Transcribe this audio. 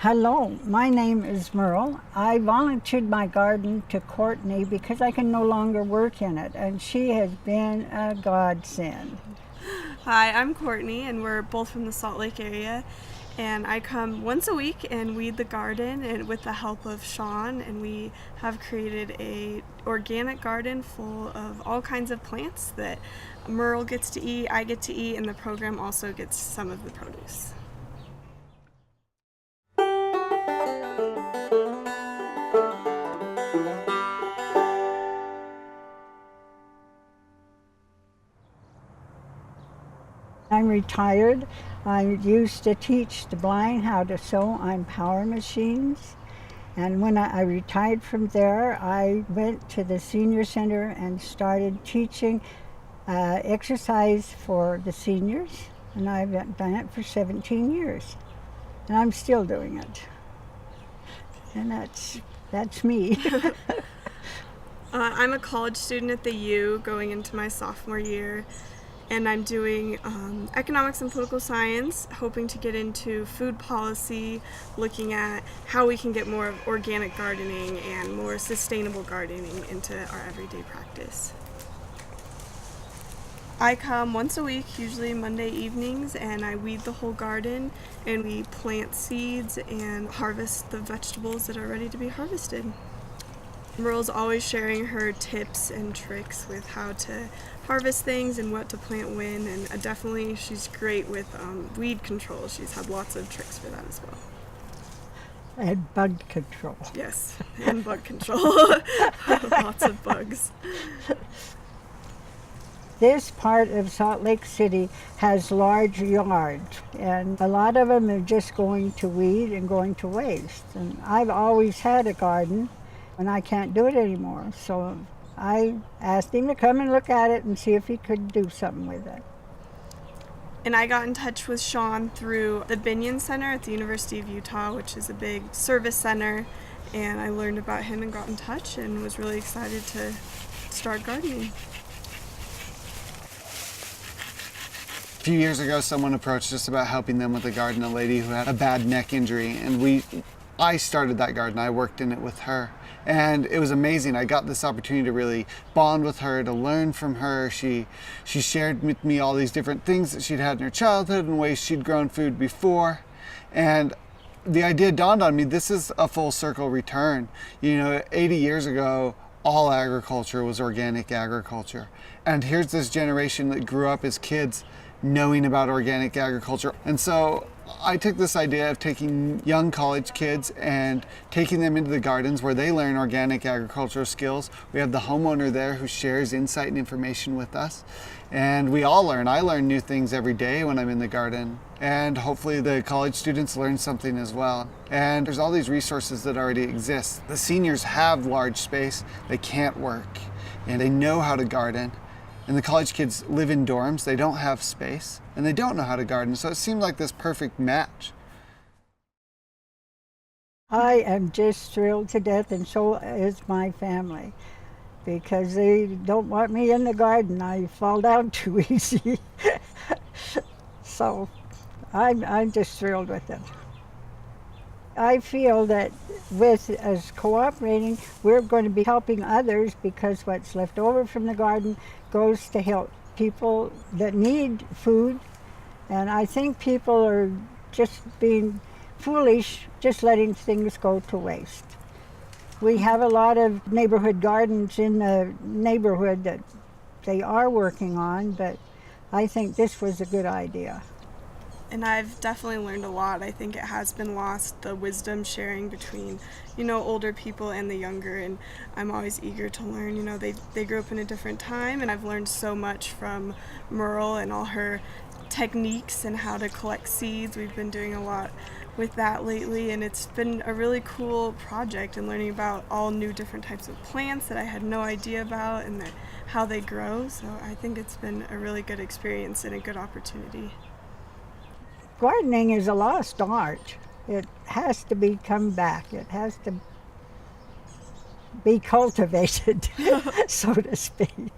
Hello, my name is Merle. I volunteered my garden to Courtney because I can no longer work in it, and she has been a godsend. Hi, I'm Courtney, and we're both from the Salt Lake area. And I come once a week and weed the garden and with the help of Shawn, and we have created a organic garden full of all kinds of plants that Merle gets to eat, I get to eat, and the program also gets some of the produce. I'm retired. I used to teach the blind how to sew on power machines. And when I retired from there, I went to the senior center and started teaching exercise for the seniors. And I've done it for 17 years. And I'm still doing it. And that's me. I'm a college student at the U going into my sophomore year, and I'm doing economics and political science, hoping to get into food policy, looking at how we can get more of organic gardening and more sustainable gardening into our everyday practice. I come once a week, usually Monday evenings, and I weed the whole garden, and we plant seeds and harvest the vegetables that are ready to be harvested. Merle's always sharing her tips and tricks with how to harvest things and what to plant when, and definitely she's great with weed control. She's had lots of tricks for that as well. And bug control. Yes, and bug control. Lots of bugs. This part of Salt Lake City has large yards, and a lot of them are just going to weed and going to waste. And I've always had a garden, and I can't do it anymore. So I asked him to come and look at it and see if he could do something with it. And I got in touch with Shawn through the Binion Center at the University of Utah, which is a big service center, and I learned about him and got in touch and was really excited to start gardening. A few years ago, someone approached us about helping them with a garden, a lady who had a bad neck injury, and I started that garden. I worked in it with her, and it was amazing. I got this opportunity to really bond with her, to learn from her. She shared with me all these different things that she'd had in her childhood and ways she'd grown food before, and the idea dawned on me, this is a full circle return. 80 years ago, all agriculture was organic agriculture, and here's this generation that grew up as kids knowing about organic agriculture. And so I took this idea of taking young college kids and taking them into the gardens where they learn organic agricultural skills. We have the homeowner there who shares insight and information with us. And we all learn. I learn new things every day when I'm in the garden. And hopefully the college students learn something as well. And there's all these resources that already exist. The seniors have large space. They can't work. And they know how to garden. And the college kids live in dorms, they don't have space, and they don't know how to garden, so it seemed like this perfect match. I am just thrilled to death, and so is my family, because they don't want me in the garden. I fall down too easy. So I'm just thrilled with it. I feel that with us cooperating, we're going to be helping others, because what's left over from the garden goes to help people that need food. And I think people are just being foolish, just letting things go to waste. We have a lot of neighborhood gardens in the neighborhood that they are working on, but I think this was a good idea. And I've definitely learned a lot. I think it has been lost, the wisdom sharing between, older people and the younger, and I'm always eager to learn. They grew up in a different time, and I've learned so much from Merle and all her techniques and how to collect seeds. We've been doing a lot with that lately, and it's been a really cool project, and learning about all new different types of plants that I had no idea about and how they grow. So I think it's been a really good experience and a good opportunity. Gardening is a lost art. It has to be come back. It has to be cultivated, so to speak.